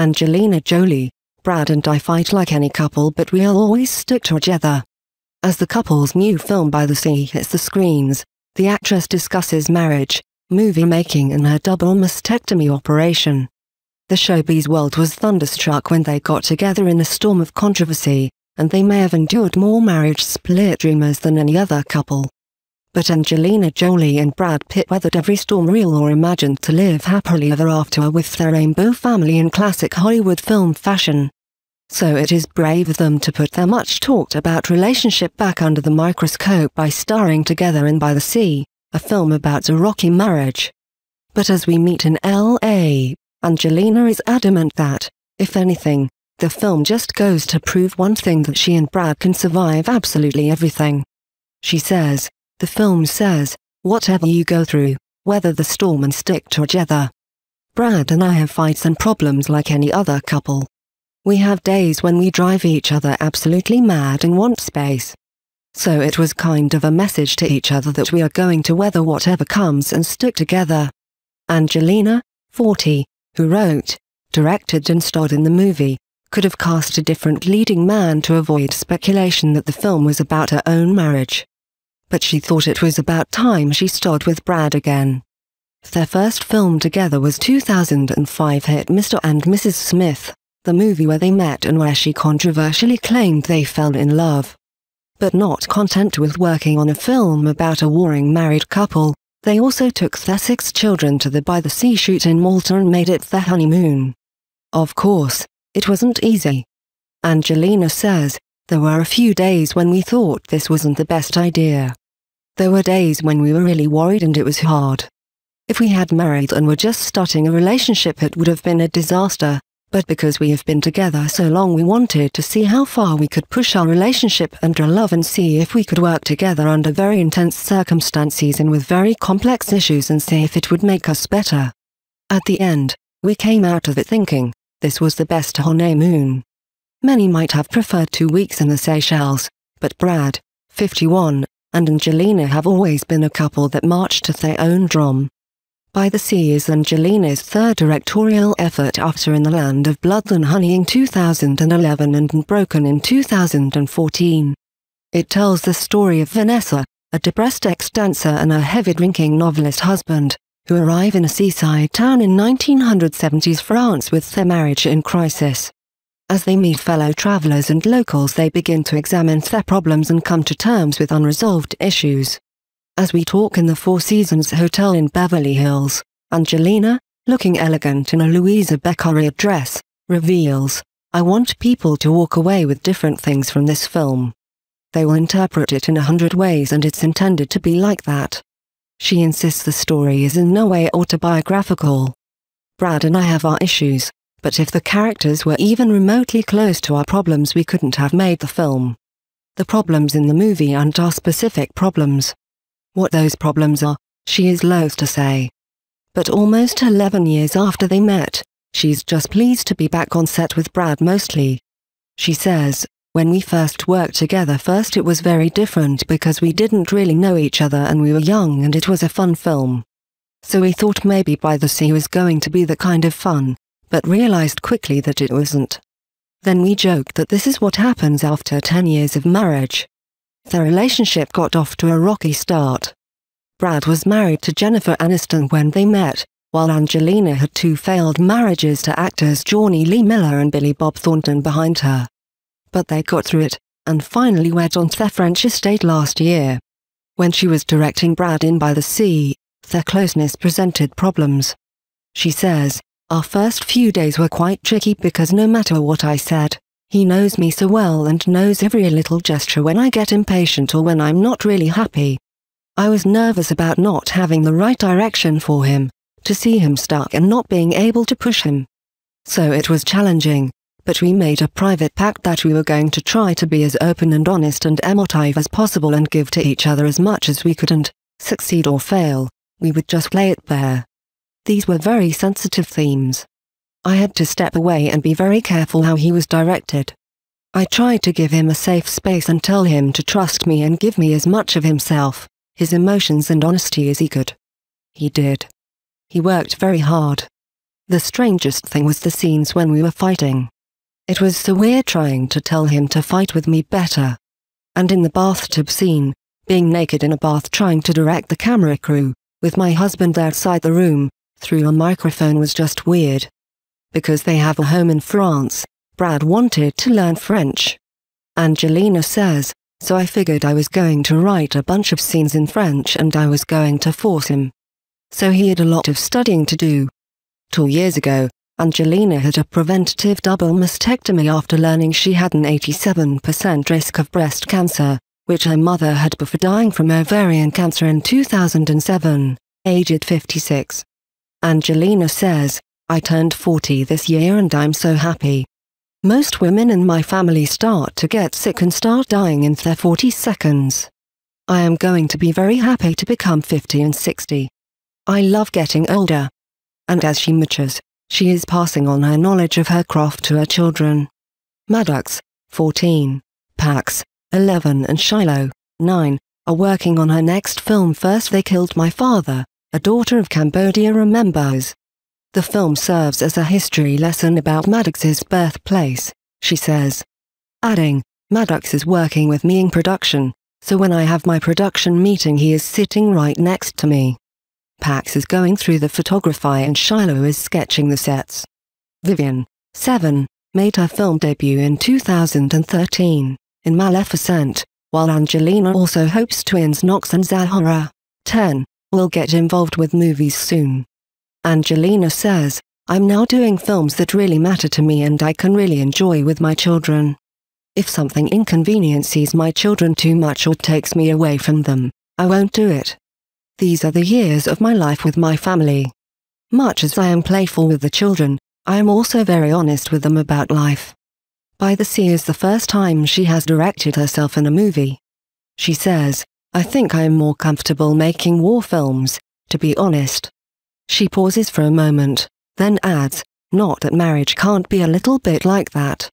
Angelina Jolie, Brad and I fight like any couple, but we'll always stick together. As the couple's new film By the Sea hits the screens, the actress discusses marriage, movie making and her double mastectomy operation. The showbiz world was thunderstruck when they got together in a storm of controversy, and they may have endured more marriage split rumors than any other couple. But Angelina Jolie and Brad Pitt weathered every storm, real or imagined, to live happily ever after with their rainbow family in classic Hollywood film fashion. So it is brave of them to put their much talked about relationship back under the microscope by starring together in By the Sea, a film about a rocky marriage. But as we meet in LA, Angelina is adamant that, if anything, the film just goes to prove one thing, that she and Brad can survive absolutely everything. She says, "The film says, whatever you go through, weather the storm and stick together." Brad and I have fights and problems like any other couple. We have days when we drive each other absolutely mad and want space. So it was kind of a message to each other that we are going to weather whatever comes and stick together. Angelina, 40, who wrote, directed and starred in the movie, could have cast a different leading man to avoid speculation that the film was about her own marriage. But she thought it was about time she starred with Brad again. Their first film together was 2005 hit Mr. and Mrs. Smith, the movie where they met and where she controversially claimed they fell in love. But not content with working on a film about a warring married couple, they also took their 6 children to the By the Sea shoot in Malta and made it their honeymoon. Of course, it wasn't easy. Angelina says, "There were a few days when we thought this wasn't the best idea. There were days when we were really worried and it was hard. If we had married and were just starting a relationship, it would have been a disaster. But because we have been together so long, we wanted to see how far we could push our relationship and our love and see if we could work together under very intense circumstances and with very complex issues and see if it would make us better. At the end, we came out of it thinking, this was the best honeymoon." Many might have preferred 2 weeks in the Seychelles, but Brad, 51, and Angelina have always been a couple that marched to their own drum. By the Sea is Angelina's third directorial effort after In the Land of Blood and Honey in 2011 and Unbroken in 2014. It tells the story of Vanessa, a depressed ex-dancer and a heavy-drinking novelist husband, who arrive in a seaside town in 1970s France with their marriage in crisis. As they meet fellow travelers and locals, they begin to examine their problems and come to terms with unresolved issues. As we talk in the Four Seasons Hotel in Beverly Hills, Angelina, looking elegant in a Louisa Beccaria dress, reveals, "I want people to walk away with different things from this film. They will interpret it in 100 ways and it's intended to be like that." She insists the story is in no way autobiographical. "Brad and I have our issues, but if the characters were even remotely close to our problems, we couldn't have made the film. The problems in the movie aren't our specific problems. What those problems are, she is loath to say. But almost 11 years after they met, she's just pleased to be back on set with Brad mostly." She says, "When we first worked together, first it was very different because we didn't really know each other and we were young and it was a fun film. So we thought maybe By the Sea was going to be the kind of fun, but realized quickly that it wasn't. Then we joked that this is what happens after 10 years of marriage." Their relationship got off to a rocky start. Brad was married to Jennifer Aniston when they met, while Angelina had 2 failed marriages to actors Johnny Lee Miller and Billy Bob Thornton behind her. But they got through it, and finally wed on their French estate last year. When she was directing Brad in By the Sea, their closeness presented problems. She says, "Our first few days were quite tricky because no matter what I said, he knows me so well and knows every little gesture when I get impatient or when I'm not really happy. I was nervous about not having the right direction for him, to see him stuck and not being able to push him. So it was challenging, but we made a private pact that we were going to try to be as open and honest and emotive as possible and give to each other as much as we could, and, succeed or fail, we would just lay it bare. These were very sensitive themes. I had to step away and be very careful how he was directed. I tried to give him a safe space and tell him to trust me and give me as much of himself, his emotions and honesty as he could. He did. He worked very hard. The strangest thing was the scenes when we were fighting. It was so weird trying to tell him to fight with me better. And in the bathtub scene, being naked in a bath trying to direct the camera crew, with my husband outside the room, through a microphone was just weird. Because they have a home in France, Brad wanted to learn French. Angelina says, so I figured I was going to write a bunch of scenes in French and I was going to force him. So he had a lot of studying to do. 2 years ago, Angelina had a preventative double mastectomy after learning she had an 87% risk of breast cancer, which her mother had before dying from ovarian cancer in 2007, aged 56. Angelina says, I turned 40 this year and I'm so happy. Most women in my family start to get sick and start dying in their 40 seconds. I am going to be very happy to become 50 and 60. I love getting older. And as she matures, she is passing on her knowledge of her craft to her children. Maddox, 14, Pax, 11 and Shiloh, 9, are working on her next film First They Killed My Father, a daughter of Cambodia remembers. The film serves as a history lesson about Maddox's birthplace, she says. Adding, Maddox is working with me in production, so when I have my production meeting he is sitting right next to me. Pax is going through the photography and Shiloh is sketching the sets. Vivian, 7, made her film debut in 2013, in Maleficent, while Angelina also hopes twins Knox and Zahara, 10, will get involved with movies soon. Angelina says, I'm now doing films that really matter to me and I can really enjoy with my children. If something inconveniences my children too much or takes me away from them, I won't do it. These are the years of my life with my family. Much as I am playful with the children, I am also very honest with them about life. By the Sea is the first time she has directed herself in a movie. She says, I think I am more comfortable making war films, to be honest. She pauses for a moment, then adds, not that marriage can't be a little bit like that.